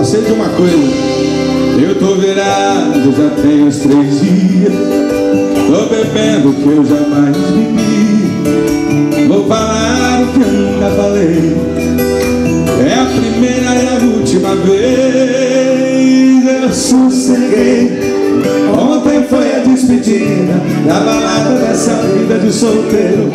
sei de uma coisa. Eu tô virado, já tem uns 3 dias. Tô bebendo o que eu jamais bebi. Vou falar o que eu nunca falei. É a primeira e a última vez. Eu sosseguei. Ontem foi a despedida da balada dessa vida de solteiro.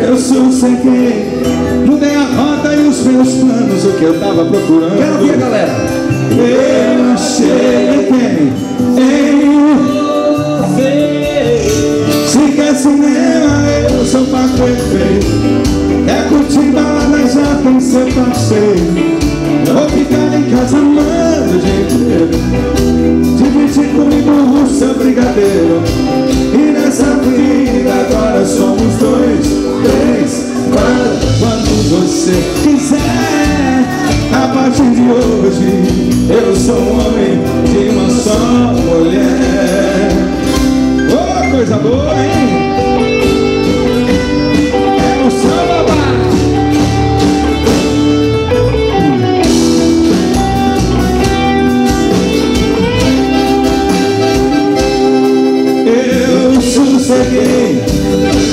Eu sosseguei. Mudei a rota e os meus planos, o que eu tava procurando. Quero ouvir, galera. Eu achei quem? Em você. Se quer cinema, eu sou pra perfeito. Quer curtir balada, já tem seu parceiro. Vou ficar em casa amando o dia inteiro. Dividir comigo o seu brigadeiro. E nessa vida agora somos 2, 3, 4. Quando você quiser. A partir de hoje eu sou um homem de uma só mulher. Oh, coisa boa, hein? É o samba. Eu sosseguei.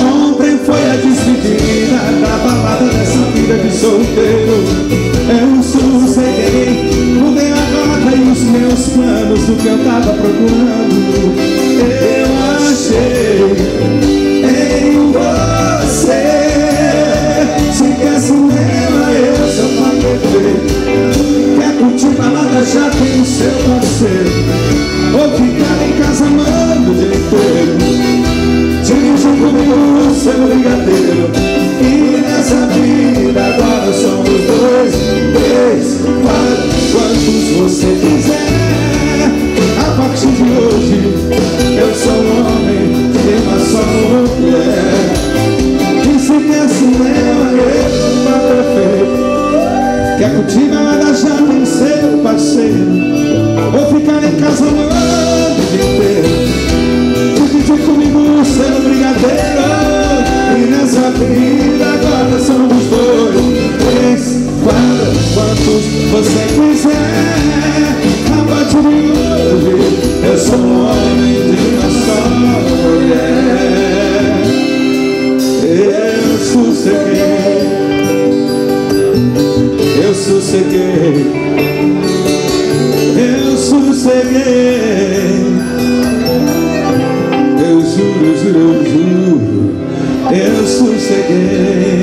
Ontem foi a despedida da balada dessa vida de solteiro. Eu sosseguei. Mudei a rota e os meus planos, o que eu tava procurando. Eu achei em você. Se quer cinema, eu sou pra perfeito. Quer curtir balada, já tem o seu parceiro. Vou ficar em casa amando o dia inteiro. Dirige comigo o seu brigadeiro. E nessa vida agora somos 2, 3, 4. Quantos você quiser. A partir de hoje eu sou um homem de uma só mulher. E se quer cinema, eu sou pra perfeito. Quer curtir balada, já tem seu parceiro. Vou ficar em casa amando o dia inteiro. Dividir comigo o seu brigadeiro. E nessa vida agora somos 2, 3, 4. Quantos você quiser. A partir de hoje eu sou um homem de uma só mulher. Eu sosseguei. Eu sosseguei. Eu sosseguei. Eu juro, eu juro, eu juro. Eu sosseguei.